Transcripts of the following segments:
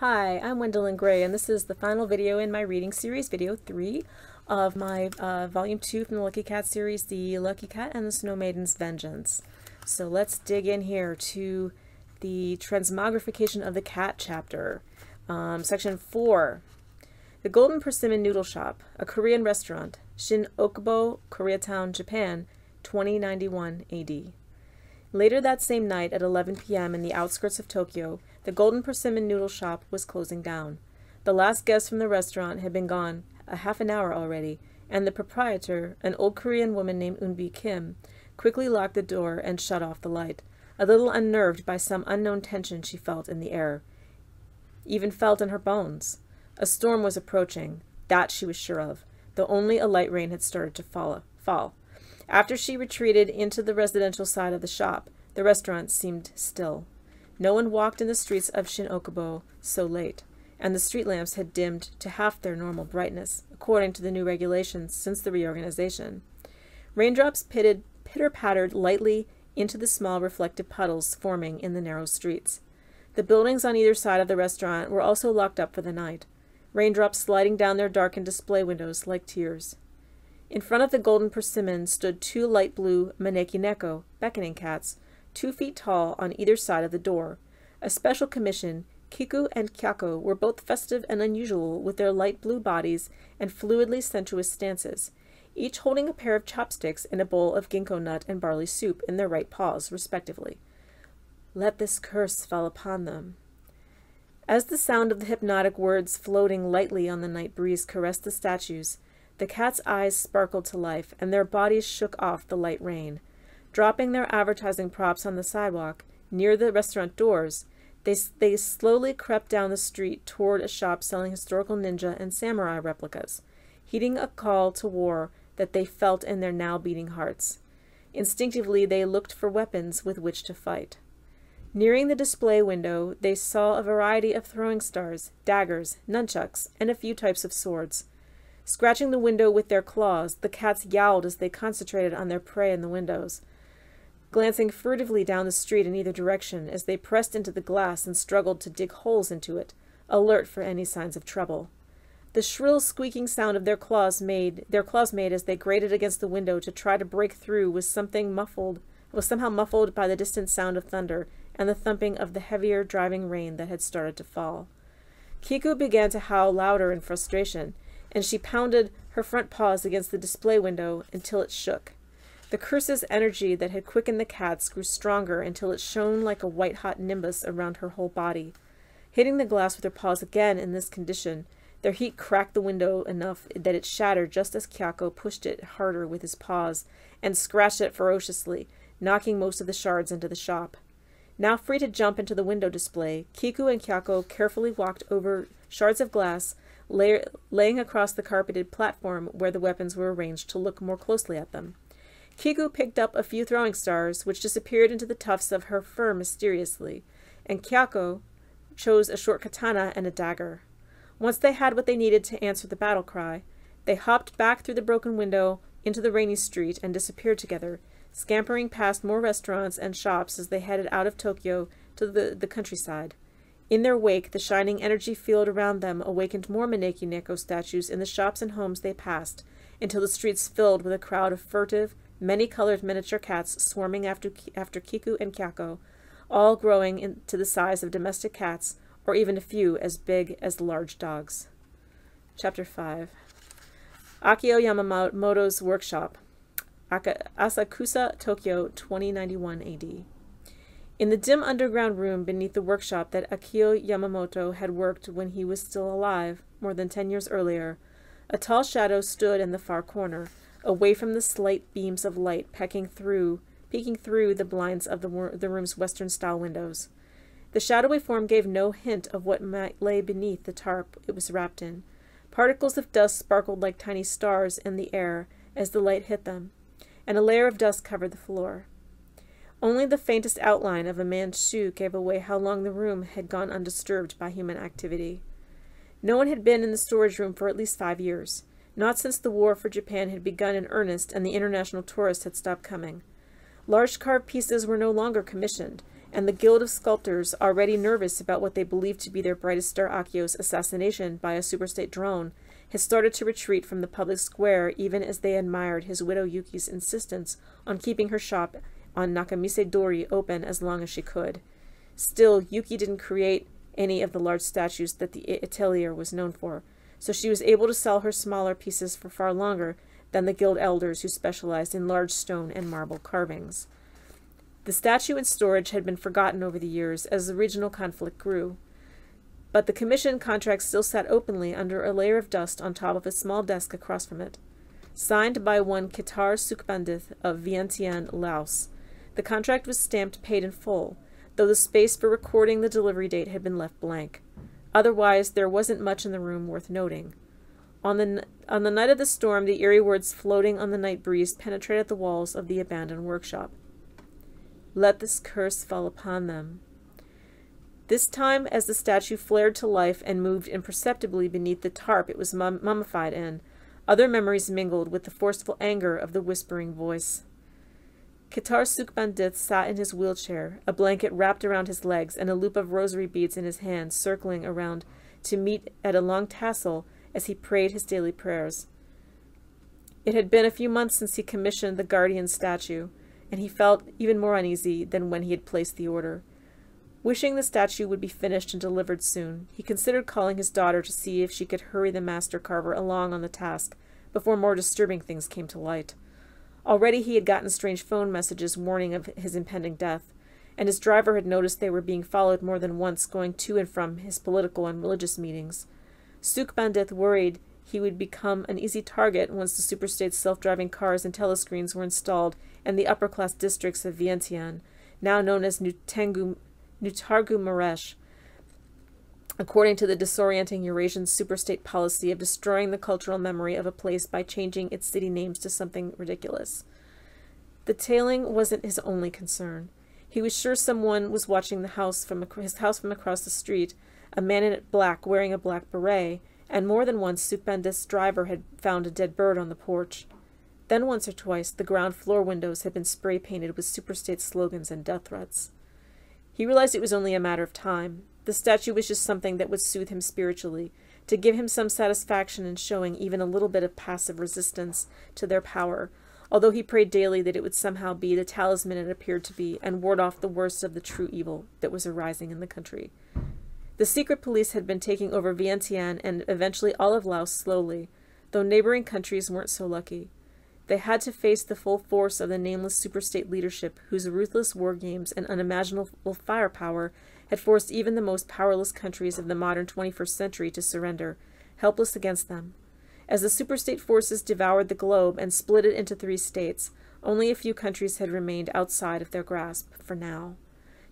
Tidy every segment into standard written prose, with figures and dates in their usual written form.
Hi, I'm Wendelin Gray, and this is the final video in my reading series, video 3 of my volume 2 from the Lucky Cat series, The Lucky Cat and the Snow Maiden's Vengeance. So let's dig in here to the Transmogrification of the Cat chapter. Section 4. The Golden Persimmon Noodle Shop, a Korean restaurant, Shin-Okubo, Koreatown, Japan, 2091 AD. Later that same night at 11 p.m. in the outskirts of Tokyo, the Golden Persimmon Noodle Shop was closing down. The last guest from the restaurant had been gone a half an hour already, and the proprietor, an old Korean woman named Eunbi Kim, quickly locked the door and shut off the light, a little unnerved by some unknown tension she felt in the air, even felt in her bones. A storm was approaching, that she was sure of, though only a light rain had started to fall. After she retreated into the residential side of the shop, the restaurant seemed still. No one walked in the streets of Shin-Okubo so late, and the street lamps had dimmed to half their normal brightness, according to the new regulations since the reorganization. Raindrops pitter-pattered lightly into the small reflective puddles forming in the narrow streets. The buildings on either side of the restaurant were also locked up for the night, raindrops sliding down their darkened display windows like tears. In front of the Golden Persimmon stood two light blue maneki neko, beckoning cats, 2 feet tall on either side of the door. A special commission, Kiku and Kyako were both festive and unusual with their light blue bodies and fluidly sensuous stances, each holding a pair of chopsticks and a bowl of ginkgo nut and barley soup in their right paws, respectively. Let this curse fall upon them. As the sound of the hypnotic words floating lightly on the night breeze caressed the statues, the cats' eyes sparkled to life, and their bodies shook off the light rain. Dropping their advertising props on the sidewalk, near the restaurant doors, they slowly crept down the street toward a shop selling historical ninja and samurai replicas, heeding a call to war that they felt in their now beating hearts. Instinctively, they looked for weapons with which to fight. Nearing the display window, they saw a variety of throwing stars, daggers, nunchucks, and a few types of swords. Scratching the window with their claws, the cats yowled as they concentrated on their prey in the windows, glancing furtively down the street in either direction as they pressed into the glass and struggled to dig holes into it, alert for any signs of trouble. The shrill squeaking sound of their claws made as they grated against the window to try to break through was somehow muffled by the distant sound of thunder and the thumping of the heavier driving rain that had started to fall. Kiku began to howl louder in frustration, and she pounded her front paws against the display window until it shook. The curse's energy that had quickened the cats grew stronger until it shone like a white-hot nimbus around her whole body. Hitting the glass with her paws again in this condition, their heat cracked the window enough that it shattered just as Kyako pushed it harder with his paws and scratched it ferociously, knocking most of the shards into the shop. Now free to jump into the window display, Kiku and Kyako carefully walked over shards of glass, laying across the carpeted platform where the weapons were arranged to look more closely at them. Kiku picked up a few throwing stars, which disappeared into the tufts of her fur mysteriously, and Kyako chose a short katana and a dagger. Once they had what they needed to answer the battle cry, they hopped back through the broken window into the rainy street and disappeared together, scampering past more restaurants and shops as they headed out of Tokyo to the countryside. In their wake, the shining energy field around them awakened more maneki neko statues in the shops and homes they passed, until the streets filled with a crowd of furtive, many-colored miniature cats swarming after Kiku and Kyako, all growing into the size of domestic cats, or even a few as big as large dogs. Chapter 5. Akio Yamamoto's Workshop, Asakusa, Tokyo, 2091 AD. In the dim underground room beneath the workshop that Akio Yamamoto had worked when he was still alive, more than 10 years earlier, a tall shadow stood in the far corner, away from the slight beams of light peeking through the blinds of the room's Western-style windows. The shadowy form gave no hint of what lay beneath the tarp it was wrapped in. Particles of dust sparkled like tiny stars in the air as the light hit them, and a layer of dust covered the floor. Only the faintest outline of a man's shoe gave away how long the room had gone undisturbed by human activity. No one had been in the storage room for at least 5 years, not since the war for Japan had begun in earnest and the international tourists had stopped coming. Large carved pieces were no longer commissioned, and the Guild of Sculptors, already nervous about what they believed to be their brightest star Akio's assassination by a superstate drone, had started to retreat from the public square even as they admired his widow Yuki's insistence on keeping her shop on Nakamise Dori open as long as she could. Still, Yuki didn't create any of the large statues that the atelier was known for, so she was able to sell her smaller pieces for far longer than the guild elders who specialized in large stone and marble carvings. The statue in storage had been forgotten over the years as the regional conflict grew, but the commission contract still sat openly under a layer of dust on top of a small desk across from it. Signed by one Kitar Sukbandith of Vientiane, Laos, the contract was stamped paid in full, though the space for recording the delivery date had been left blank. Otherwise, there wasn't much in the room worth noting. On the night of the storm, the eerie words floating on the night breeze penetrated the walls of the abandoned workshop. Let this curse fall upon them. This time, as the statue flared to life and moved imperceptibly beneath the tarp it was mummified in, other memories mingled with the forceful anger of the whispering voice. Kitar Sukbandith sat in his wheelchair, a blanket wrapped around his legs and a loop of rosary beads in his hand circling around to meet at a long tassel as he prayed his daily prayers. It had been a few months since he commissioned the guardian statue, and he felt even more uneasy than when he had placed the order. Wishing the statue would be finished and delivered soon, he considered calling his daughter to see if she could hurry the master carver along on the task before more disturbing things came to light. Already he had gotten strange phone messages warning of his impending death, and his driver had noticed they were being followed more than once going to and from his political and religious meetings. Sukbandith worried he would become an easy target once the superstate's self-driving cars and telescreens were installed in the upper-class districts of Vientiane, now known as Nutargu Maresh, according to the disorienting Eurasian superstate policy of destroying the cultural memory of a place by changing its city names to something ridiculous. The tailing wasn't his only concern. He was sure someone was watching his house from across the street, a man in black wearing a black beret, and more than once Sukbandith's driver had found a dead bird on the porch. Then once or twice the ground floor windows had been spray-painted with superstate slogans and death threats. He realized it was only a matter of time. The statue was just something that would soothe him spiritually, to give him some satisfaction in showing even a little bit of passive resistance to their power, although he prayed daily that it would somehow be the talisman it appeared to be and ward off the worst of the true evil that was arising in the country. The secret police had been taking over Vientiane and eventually all of Laos slowly, though neighboring countries weren't so lucky. They had to face the full force of the nameless superstate leadership whose ruthless war games and unimaginable firepower had forced even the most powerless countries of the modern 21st century to surrender, helpless against them. As the superstate forces devoured the globe and split it into 3 states, only a few countries had remained outside of their grasp for now.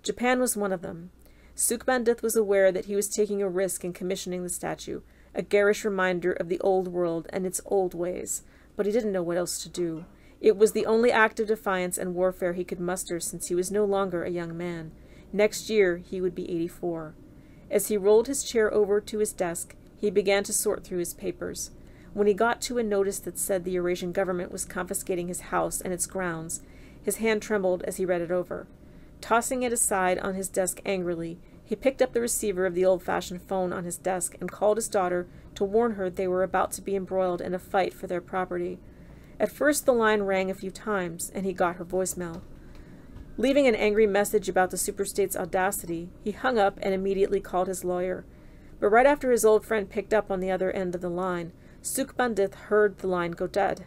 Japan was one of them. Sukbandith was aware that he was taking a risk in commissioning the statue, a garish reminder of the old world and its old ways, but he didn't know what else to do. It was the only act of defiance and warfare he could muster since he was no longer a young man. Next year he would be 84. As he rolled his chair over to his desk, he began to sort through his papers. When he got to a notice that said the Eurasian government was confiscating his house and its grounds, his hand trembled as he read it over. Tossing it aside on his desk angrily, he picked up the receiver of the old-fashioned phone on his desk and called his daughter to warn her they were about to be embroiled in a fight for their property. At first the line rang a few times, and he got her voicemail. Leaving an angry message about the superstate's audacity, he hung up and immediately called his lawyer. But right after his old friend picked up on the other end of the line, Sukbandith heard the line go dead.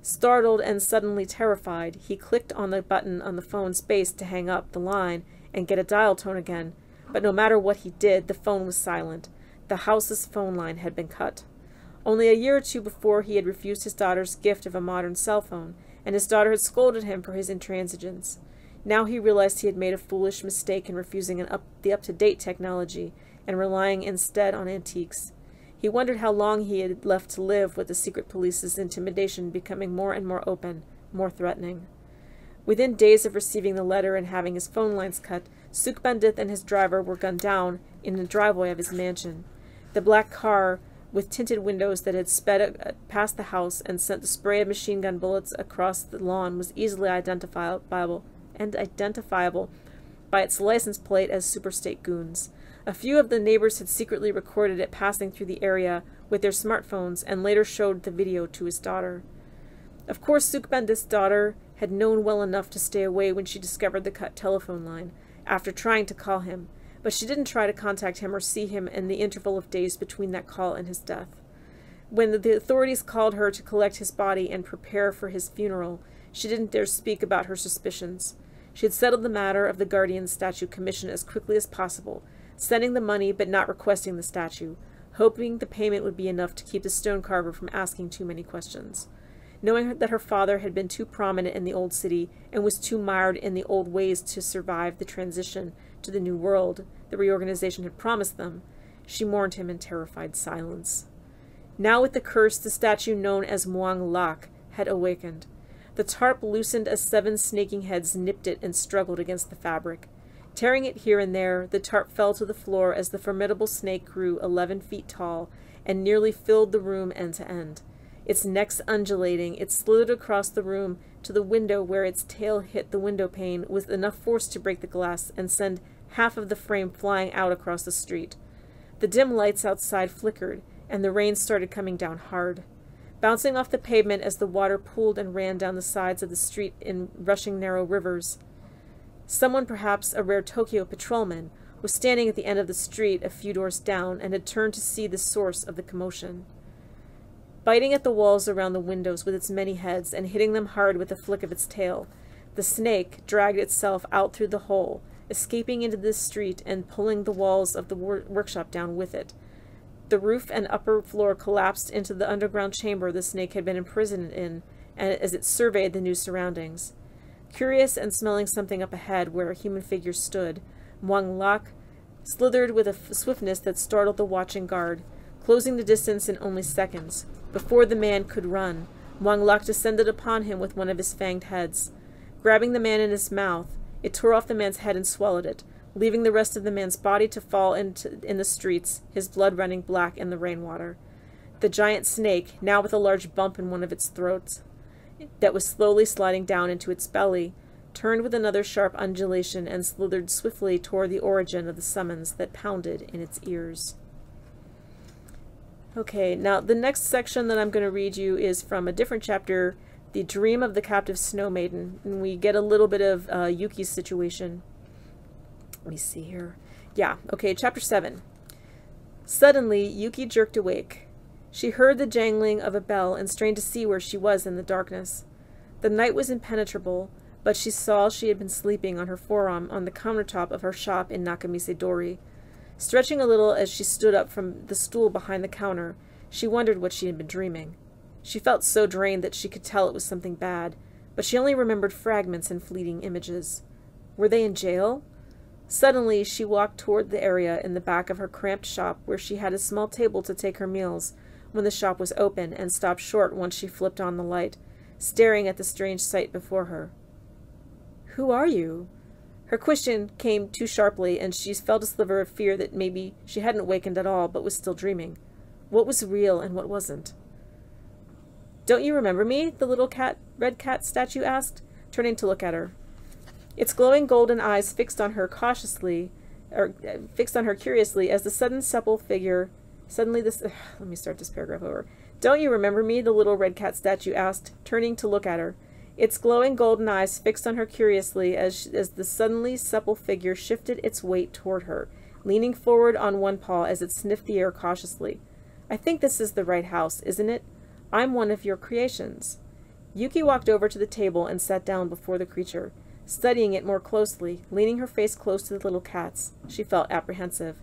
Startled and suddenly terrified, he clicked on the button on the phone's base to hang up the line and get a dial tone again, but no matter what he did, the phone was silent. The house's phone line had been cut. Only a year or two before he had refused his daughter's gift of a modern cell phone, and his daughter had scolded him for his intransigence. Now he realized he had made a foolish mistake in refusing the up-to-date technology and relying instead on antiques. He wondered how long he had left to live with the secret police's intimidation becoming more and more open, more threatening. Within days of receiving the letter and having his phone lines cut, Sukbandith and his driver were gunned down in the driveway of his mansion. The black car, with tinted windows that had sped past the house and sent the spray of machine gun bullets across the lawn, was easily identifiable by its license plate as Superstate Goons. A few of the neighbors had secretly recorded it passing through the area with their smartphones and later showed the video to his daughter. Of course, Sukhbandit's daughter had known well enough to stay away when she discovered the cut telephone line, after trying to call him, but she didn't try to contact him or see him in the interval of days between that call and his death. When the authorities called her to collect his body and prepare for his funeral, she didn't dare speak about her suspicions. She had settled the matter of the Guardian Statue Commission as quickly as possible, sending the money but not requesting the statue, hoping the payment would be enough to keep the stone carver from asking too many questions. Knowing that her father had been too prominent in the old city and was too mired in the old ways to survive the transition to the new world the reorganization had promised them, she mourned him in terrified silence. Now with the curse, the statue known as Muang Lak had awakened. The tarp loosened as 7 snaking heads nipped it and struggled against the fabric. Tearing it here and there, the tarp fell to the floor as the formidable snake grew 11 feet tall and nearly filled the room end to end. Its necks undulating, it slithered across the room to the window where its tail hit the window pane with enough force to break the glass and send half of the frame flying out across the street. The dim lights outside flickered, and the rain started coming down hard, bouncing off the pavement as the water pooled and ran down the sides of the street in rushing narrow rivers. Someone, perhaps a rare Tokyo patrolman, was standing at the end of the street a few doors down and had turned to see the source of the commotion. Biting at the walls around the windows with its many heads and hitting them hard with a flick of its tail, the snake dragged itself out through the hole, escaping into the street and pulling the walls of the workshop down with it. The roof and upper floor collapsed into the underground chamber the snake had been imprisoned in as it surveyed the new surroundings. Curious and smelling something up ahead where a human figure stood, Muang Lak slithered with a swiftness that startled the watching guard, closing the distance in only seconds. Before the man could run, Muang Lak descended upon him with one of his fanged heads. Grabbing the man in his mouth, it tore off the man's head and swallowed it, leaving the rest of the man's body to fall in the streets, his blood running black in the rainwater. The giant snake, now with a large bump in one of its throats, that was slowly sliding down into its belly, turned with another sharp undulation and slithered swiftly toward the origin of the summons that pounded in its ears. Okay, now the next section that I'm going to read you is from a different chapter, The Dream of the Captive Snow Maiden, and we get a little bit of Yuki's situation. Let me see here. Yeah, okay, chapter 7. Suddenly, Yuki jerked awake. She heard the jangling of a bell and strained to see where she was in the darkness. The night was impenetrable, but she saw she had been sleeping on her forearm on the countertop of her shop in Nakamisedori. Stretching a little as she stood up from the stool behind the counter, she wondered what she had been dreaming. She felt so drained that she could tell it was something bad, but she only remembered fragments and fleeting images. Were they in jail? Suddenly, she walked toward the area in the back of her cramped shop where she had a small table to take her meals when the shop was open, and stopped short once she flipped on the light, staring at the strange sight before her. "Who are you?" Her question came too sharply, and she felt a sliver of fear that maybe she hadn't wakened at all, but was still dreaming. What was real and what wasn't? "Don't you remember me?" the little red cat statue asked, turning to look at her. Its glowing golden eyes fixed on her curiously as the supple figure. Let me start this paragraph over. "Don't you remember me?" the little red cat statue asked, turning to look at her. Its glowing golden eyes fixed on her curiously as the suddenly supple figure shifted its weight toward her, leaning forward on one paw as it sniffed the air cautiously. "I think this is the right house, isn't it? I'm one of your creations." Yuki walked over to the table and sat down before the creature, studying it more closely, leaning her face close to the little cat's. She felt apprehensive.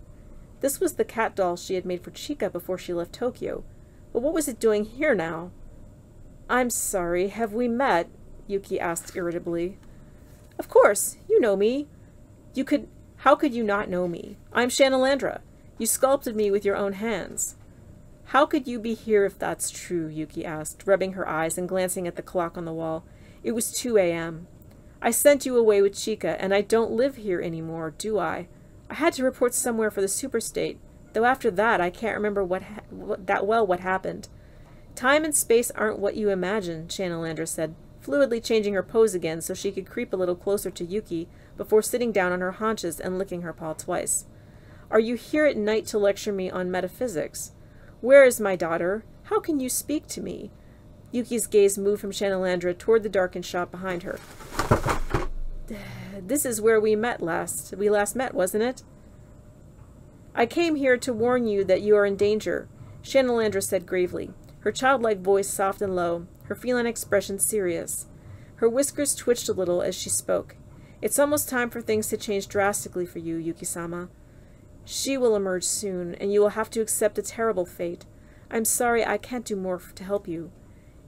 This was the cat doll she had made for Chika before she left Tokyo. But what was it doing here now? "I'm sorry, have we met?" Yuki asked irritably. "Of course, you know me. How could you not know me? I'm Shanalandra. You sculpted me with your own hands." "How could you be here if that's true?" Yuki asked, rubbing her eyes and glancing at the clock on the wall. It was 2 a.m. "I sent you away with Chika, and I don't live here anymore, do I? I had to report somewhere for the Superstate, though after that I can't remember what happened." "Time and space aren't what you imagine," Shanalandra said, fluidly changing her pose again so she could creep a little closer to Yuki before sitting down on her haunches and licking her paw twice. "Are you here at night to lecture me on metaphysics? Where is my daughter? How can you speak to me?" Yuki's gaze moved from Shanalandra toward the darkened shop behind her. "This is where we last met, wasn't it?" "I came here to warn you that you are in danger," Shanalandra said gravely, her childlike voice soft and low, her feline expression serious. Her whiskers twitched a little as she spoke. "It's almost time for things to change drastically for you, Yuki-sama. She will emerge soon, and you will have to accept a terrible fate. I'm sorry I can't do more to help you."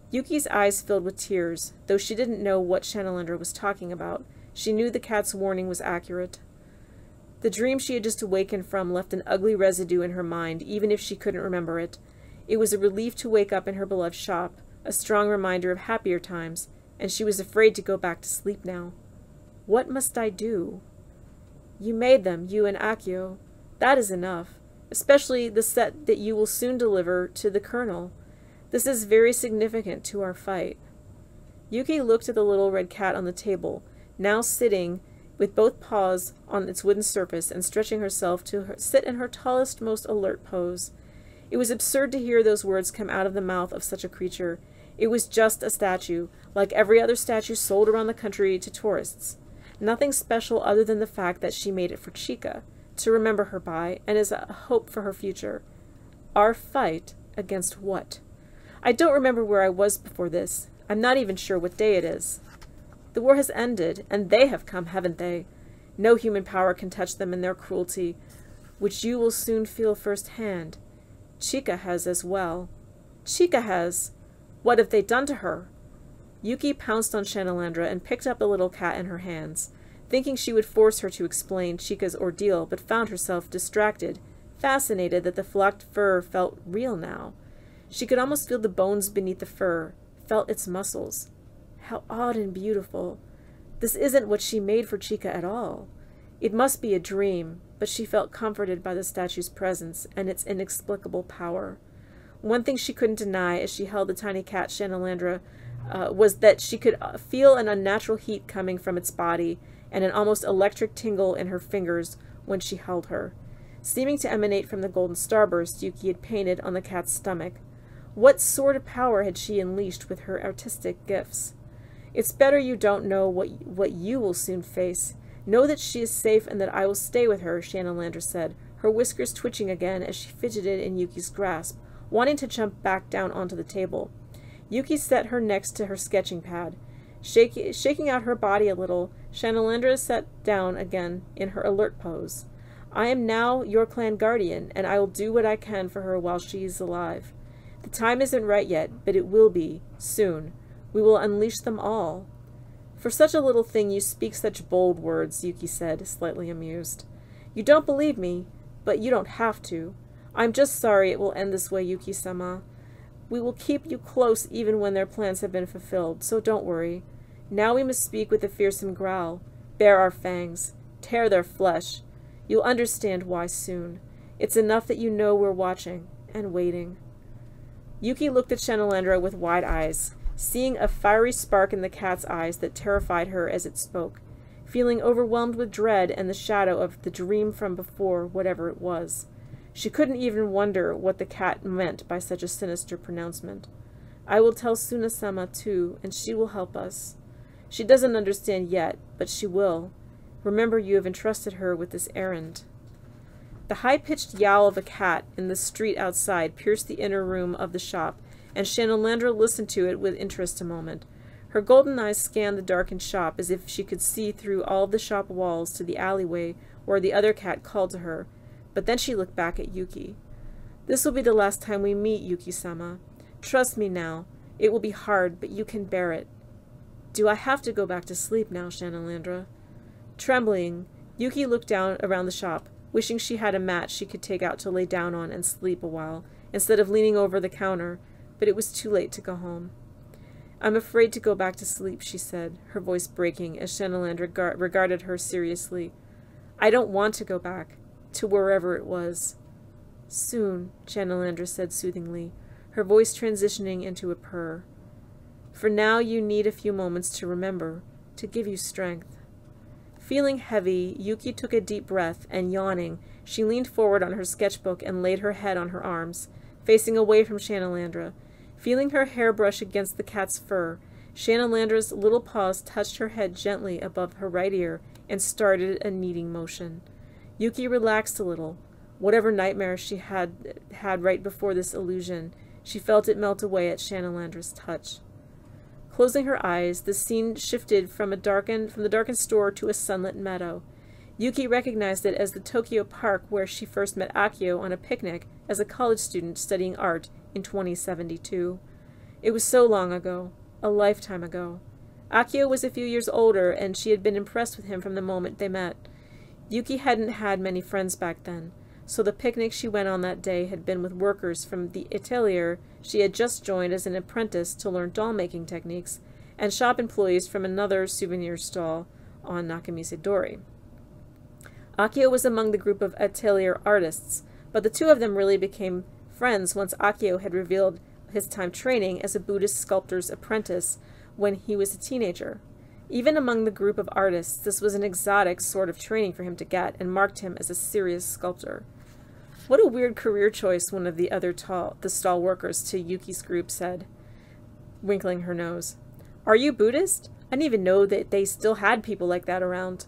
Yuki's eyes filled with tears. Though she didn't know what Shanalandra was talking about, she knew the cat's warning was accurate. The dream she had just awakened from left an ugly residue in her mind, even if she couldn't remember it. It was a relief to wake up in her beloved shop, a strong reminder of happier times, and she was afraid to go back to sleep now. What must I do? "You made them, you and Akio. That is enough, especially the set that you will soon deliver to the colonel. This is very significant to our fight." Yuki looked at the little red cat on the table, now sitting with both paws on its wooden surface and stretching herself to sit in her tallest, most alert pose. It was absurd to hear those words come out of the mouth of such a creature. It was just a statue, like every other statue sold around the country to tourists. Nothing special other than the fact that she made it for Chika, to remember her by, and as a hope for her future. Our fight against what? I don't remember where I was before this. I'm not even sure what day it is. The war has ended, and they have come, haven't they? No human power can touch them in their cruelty, which you will soon feel firsthand. Chika has as well. Chika has! What have they done to her? Yuki pounced on Shanalandra and picked up the little cat in her hands, thinking she would force her to explain Chika's ordeal, but found herself distracted, fascinated that the flocked fur felt real now. She could almost feel the bones beneath the fur, felt its muscles. How odd and beautiful. This isn't what she made for Chika at all. It must be a dream, but she felt comforted by the statue's presence and its inexplicable power. One thing she couldn't deny as she held the tiny cat Shanalandra was that she could feel an unnatural heat coming from its body and an almost electric tingle in her fingers when she held her, seeming to emanate from the golden starburst Yuki had painted on the cat's stomach. What sort of power had she unleashed with her artistic gifts? "It's better you don't know what you will soon face. Know that she is safe and that I will stay with her," Shanalandra said, her whiskers twitching again as she fidgeted in Yuki's grasp, wanting to jump back down onto the table. Yuki set her next to her sketching pad. Shaking out her body a little, Shanalandra sat down again in her alert pose. "I am now your clan guardian, and I will do what I can for her while she is alive. The time isn't right yet, but it will be, soon. We will unleash them all." "For such a little thing you speak such bold words," Yuki said, slightly amused. "You don't believe me, but you don't have to. I'm just sorry it will end this way, Yuki-sama. We will keep you close even when their plans have been fulfilled, so don't worry. Now we must speak with a fearsome growl, bare our fangs, tear their flesh. You'll understand why soon. It's enough that you know we're watching and waiting." Yuki looked at Shanalandra with wide eyes, seeing a fiery spark in the cat's eyes that terrified her as it spoke, feeling overwhelmed with dread and the shadow of the dream from before, whatever it was. She couldn't even wonder what the cat meant by such a sinister pronouncement. "I will tell Suna-sama too, and she will help us. She doesn't understand yet, but she will. Remember, you have entrusted her with this errand." The high-pitched yowl of a cat in the street outside pierced the inner room of the shop, and Shanalandra listened to it with interest a moment. Her golden eyes scanned the darkened shop as if she could see through all the shop walls to the alleyway where the other cat called to her, but then she looked back at Yuki. "This will be the last time we meet, Yuki-sama. Trust me now. It will be hard, but you can bear it." "Do I have to go back to sleep now, Shanalandra?" Trembling, Yuki looked down around the shop, wishing she had a mat she could take out to lay down on and sleep a while, instead of leaning over the counter, but it was too late to go home. "I'm afraid to go back to sleep," she said, her voice breaking as Shanalandra regarded her seriously. "I don't want to go back, to wherever it was." "Soon," Shanalandra said soothingly, her voice transitioning into a purr. "For now you need a few moments to remember, to give you strength." Feeling heavy, Yuki took a deep breath, and yawning, she leaned forward on her sketchbook and laid her head on her arms, facing away from Shanalandra. Feeling her hair brush against the cat's fur, Shanalandra's little paws touched her head gently above her right ear and started a kneading motion. Yuki relaxed a little. Whatever nightmare she had right before this illusion, she felt it melt away at Shanalandra's touch. Closing her eyes, the scene shifted from the darkened store to a sunlit meadow. Yuki recognized it as the Tokyo Park where she first met Akio on a picnic as a college student studying art in 2072. It was so long ago, a lifetime ago. Akio was a few years older, and she had been impressed with him from the moment they met. Yuki hadn't had many friends back then, so the picnic she went on that day had been with workers from the atelier she had just joined as an apprentice to learn doll-making techniques, and shop employees from another souvenir stall on Nakamise Dori. Akio was among the group of atelier artists, but the two of them really became friends once Akio had revealed his time training as a Buddhist sculptor's apprentice when he was a teenager. Even among the group of artists, this was an exotic sort of training for him to get and marked him as a serious sculptor. What a weird career choice, one of the stall workers to Yuki's group said, wrinkling her nose. Are you Buddhist? I didn't even know that they still had people like that around.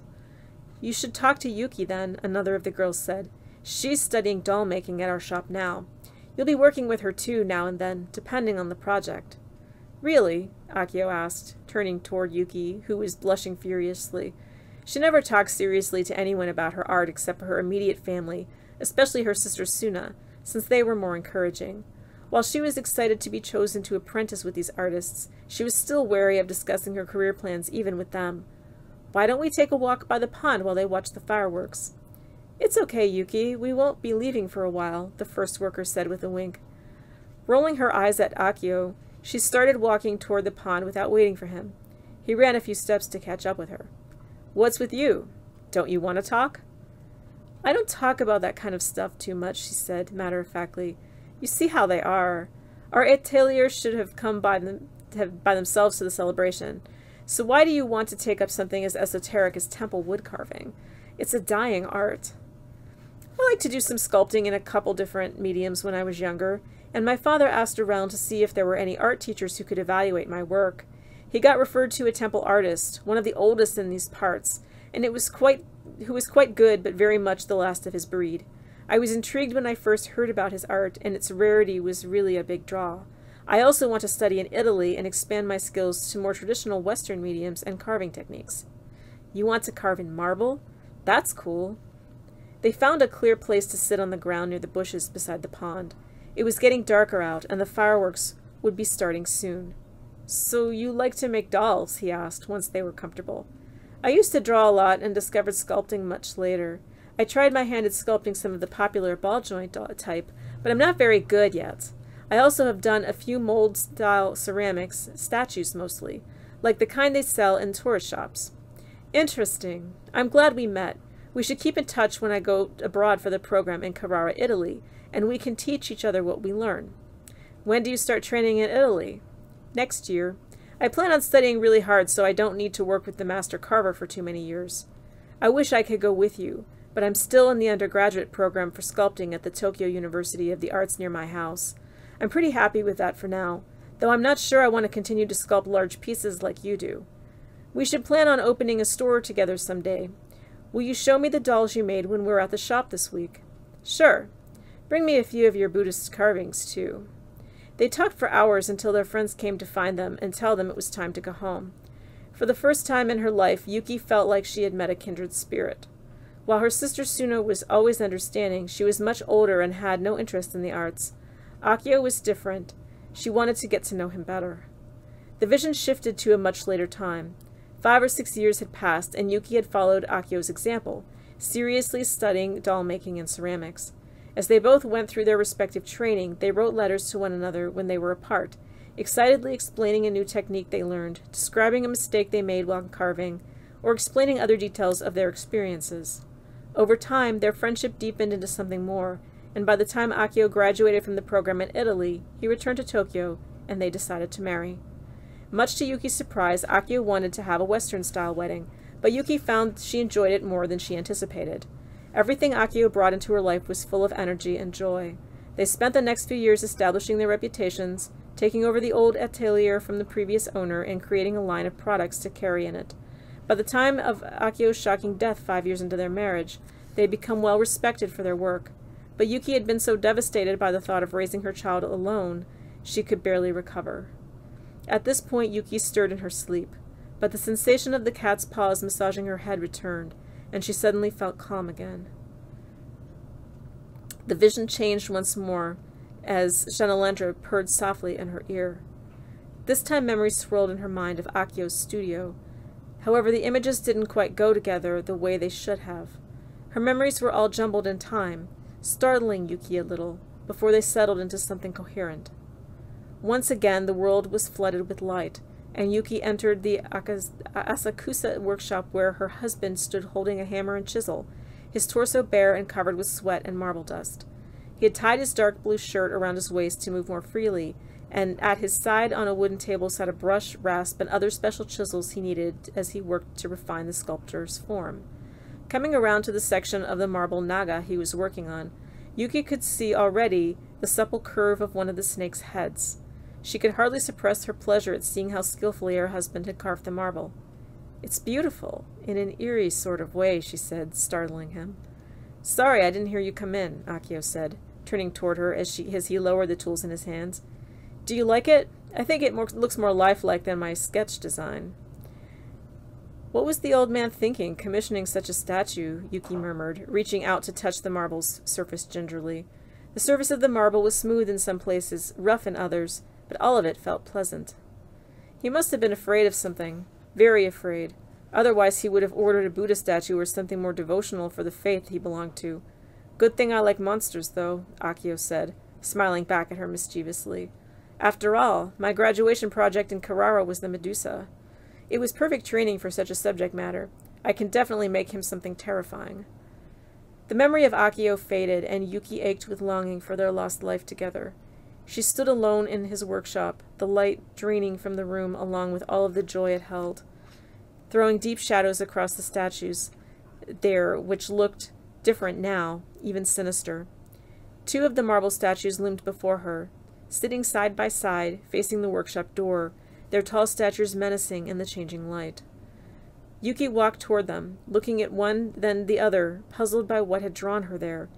You should talk to Yuki then, another of the girls said. She's studying doll making at our shop now. You'll be working with her too now and then, depending on the project. Really? Akio asked, turning toward Yuki, who was blushing furiously. She never talked seriously to anyone about her art except for her immediate family, especially her sister Suna, since they were more encouraging. While she was excited to be chosen to apprentice with these artists, she was still wary of discussing her career plans even with them. Why don't we take a walk by the pond while they watch the fireworks? It's okay, Yuki. We won't be leaving for a while, the first worker said with a wink. Rolling her eyes at Akio, she started walking toward the pond without waiting for him. He ran a few steps to catch up with her. What's with you? Don't you want to talk? I don't talk about that kind of stuff too much, she said, matter-of-factly. You see how they are. Our ateliers should have come by themselves to the celebration. So why do you want to take up something as esoteric as temple wood carving? It's a dying art. I like to do some sculpting in a couple different mediums when I was younger, and my father asked around to see if there were any art teachers who could evaluate my work. He got referred to a temple artist, one of the oldest in these parts, and who was quite good but very much the last of his breed. I was intrigued when I first heard about his art, and its rarity was really a big draw. I also want to study in Italy and expand my skills to more traditional Western mediums and carving techniques. You want to carve in marble? That's cool. They found a clear place to sit on the ground near the bushes beside the pond. It was getting darker out, and the fireworks would be starting soon. So you like to make dolls? He asked, once they were comfortable. I used to draw a lot and discovered sculpting much later. I tried my hand at sculpting some of the popular ball joint type, but I'm not very good yet. I also have done a few mold-style ceramics, statues mostly, like the kind they sell in tourist shops. Interesting. I'm glad we met. We should keep in touch when I go abroad for the program in Carrara, Italy, and we can teach each other what we learn. When do you start training in Italy? Next year. I plan on studying really hard so I don't need to work with the master carver for too many years. I wish I could go with you, but I'm still in the undergraduate program for sculpting at the Tokyo University of the Arts near my house. I'm pretty happy with that for now, though I'm not sure I want to continue to sculpt large pieces like you do. We should plan on opening a store together someday. Will you show me the dolls you made when we're at the shop this week? Sure. Bring me a few of your Buddhist carvings, too. They talked for hours until their friends came to find them and tell them it was time to go home. For the first time in her life, Yuki felt like she had met a kindred spirit. While her sister Suna was always understanding, she was much older and had no interest in the arts. Akio was different. She wanted to get to know him better. The vision shifted to a much later time. 5 or 6 years had passed, and Yuki had followed Akio's example, seriously studying doll making and ceramics. As they both went through their respective training, they wrote letters to one another when they were apart, excitedly explaining a new technique they learned, describing a mistake they made while carving, or explaining other details of their experiences. Over time, their friendship deepened into something more, and by the time Akio graduated from the program in Italy, he returned to Tokyo, and they decided to marry. Much to Yuki's surprise, Akio wanted to have a Western-style wedding, but Yuki found she enjoyed it more than she anticipated. Everything Akio brought into her life was full of energy and joy. They spent the next few years establishing their reputations, taking over the old atelier from the previous owner, and creating a line of products to carry in it. By the time of Akio's shocking death 5 years into their marriage, they had become well respected for their work. But Yuki had been so devastated by the thought of raising her child alone, she could barely recover. At this point, Yuki stirred in her sleep, but the sensation of the cat's paws massaging her head returned, and she suddenly felt calm again. The vision changed once more as Shanalendra purred softly in her ear. This time memories swirled in her mind of Akio's studio. However, the images didn't quite go together the way they should have. Her memories were all jumbled in time, startling Yuki a little, before they settled into something coherent. Once again, the world was flooded with light, and Yuki entered the Asakusa workshop where her husband stood holding a hammer and chisel, his torso bare and covered with sweat and marble dust. He had tied his dark blue shirt around his waist to move more freely, and at his side on a wooden table sat a brush, rasp, and other special chisels he needed as he worked to refine the sculptor's form. Coming around to the section of the marble naga he was working on, Yuki could see already the supple curve of one of the snake's heads. She could hardly suppress her pleasure at seeing how skillfully her husband had carved the marble. "It's beautiful, in an eerie sort of way," she said, startling him. "Sorry, I didn't hear you come in," Akio said, turning toward her as he lowered the tools in his hands. "Do you like it? I think it looks more lifelike than my sketch design." "What was the old man thinking, commissioning such a statue?" Yuki murmured, reaching out to touch the marble's surface gingerly. The surface of the marble was smooth in some places, rough in others, but all of it felt pleasant. "He must have been afraid of something, very afraid. Otherwise he would have ordered a Buddha statue or something more devotional for the faith he belonged to. Good thing I like monsters, though," Akio said, smiling back at her mischievously. "After all, my graduation project in Carrara was the Medusa. It was perfect training for such a subject matter. I can definitely make him something terrifying." The memory of Akio faded, and Yuki ached with longing for their lost life together. She stood alone in his workshop, the light draining from the room along with all of the joy it held, throwing deep shadows across the statues there, which looked different now, even sinister. Two of the marble statues loomed before her, sitting side by side, facing the workshop door, their tall statures menacing in the changing light. Yuki walked toward them, looking at one, then the other, puzzled by what had drawn her there.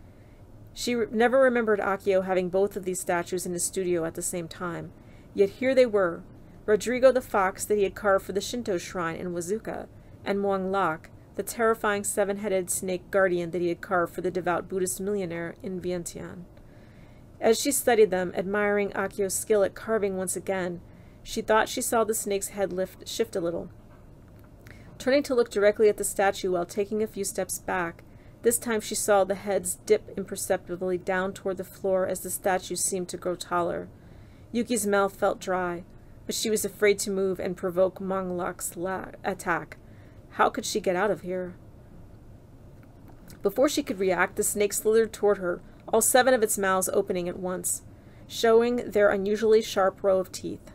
She never remembered Akio having both of these statues in his studio at the same time, yet here they were, Rodrigo the fox that he had carved for the Shinto shrine in Wazuka, and Muang Lak, the terrifying seven-headed snake guardian that he had carved for the devout Buddhist millionaire in Vientiane. As she studied them, admiring Akio's skill at carving once again, she thought she saw the snake's head shift a little. Turning to look directly at the statue while taking a few steps back, this time she saw the heads dip imperceptibly down toward the floor as the statue seemed to grow taller. Yuki's mouth felt dry, but she was afraid to move and provoke Muang Lak's attack. How could she get out of here? Before she could react, the snake slithered toward her, all 7 of its mouths opening at once, showing their unusually sharp row of teeth.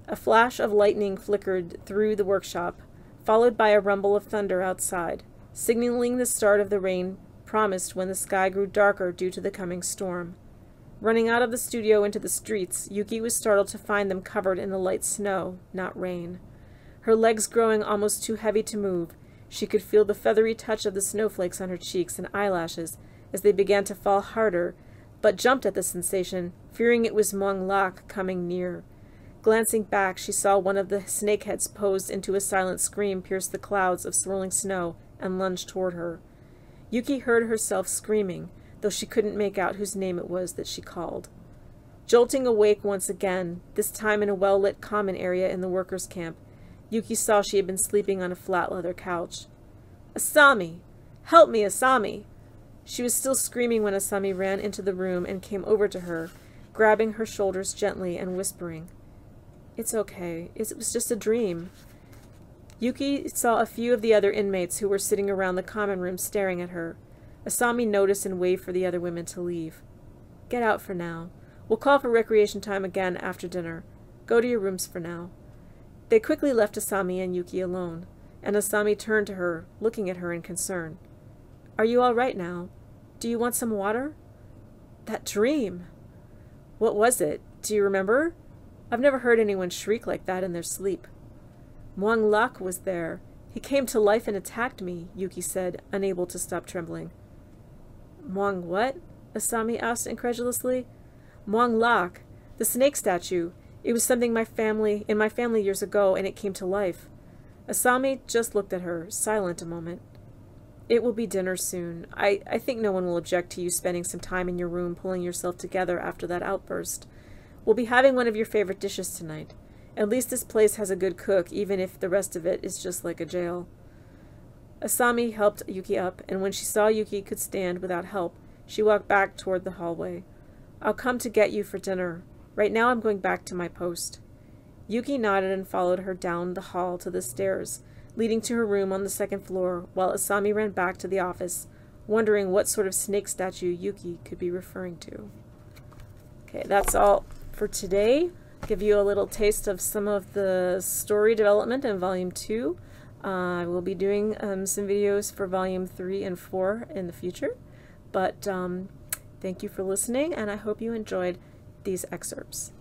A flash of lightning flickered through the workshop, followed by a rumble of thunder outside, signaling the start of the rain promised when the sky grew darker due to the coming storm. Running out of the studio into the streets, Yuki was startled to find them covered in the light snow, not rain. Her legs growing almost too heavy to move, she could feel the feathery touch of the snowflakes on her cheeks and eyelashes as they began to fall harder, but jumped at the sensation, fearing it was Muang Lak coming near. Glancing back, she saw one of the snakeheads posed into a silent scream pierce the clouds of swirling snow and lunge toward her. Yuki heard herself screaming, though she couldn't make out whose name it was that she called. Jolting awake once again, this time in a well-lit common area in the workers' camp, Yuki saw she had been sleeping on a flat leather couch. "Asami! Help me, Asami!" She was still screaming when Asami ran into the room and came over to her, grabbing her shoulders gently and whispering, "It's okay. It was just a dream." Yuki saw a few of the other inmates who were sitting around the common room staring at her. Asami noticed and waved for the other women to leave. "Get out for now. We'll call for recreation time again after dinner. Go to your rooms for now." They quickly left Asami and Yuki alone, and Asami turned to her, looking at her in concern. Are you all right now? Do you want some water? That dream! What was it? Do you remember? I've never heard anyone shriek like that in their sleep. Muang Lak was there. He came to life and attacked me, Yuki said, unable to stop trembling. Muang what? Asami asked incredulously. Muang Lak, the snake statue. It was something in my family years ago, and it came to life. Asami just looked at her, silent a moment. It will be dinner soon. I think no one will object to you spending some time in your room pulling yourself together after that outburst. We'll be having one of your favorite dishes tonight. At least this place has a good cook, even if the rest of it is just like a jail. Asami helped Yuki up, and when she saw Yuki could stand without help, she walked back toward the hallway. I'll come to get you for dinner. Right now I'm going back to my post. Yuki nodded and followed her down the hall to the stairs, leading to her room on the second floor, while Asami ran back to the office, wondering what sort of snake statue Yuki could be referring to. Okay, that's all for today. Give you a little taste of some of the story development in Volume 2. I will be doing some videos for Volume 3 and 4 in the future, but thank you for listening, and I hope you enjoyed these excerpts.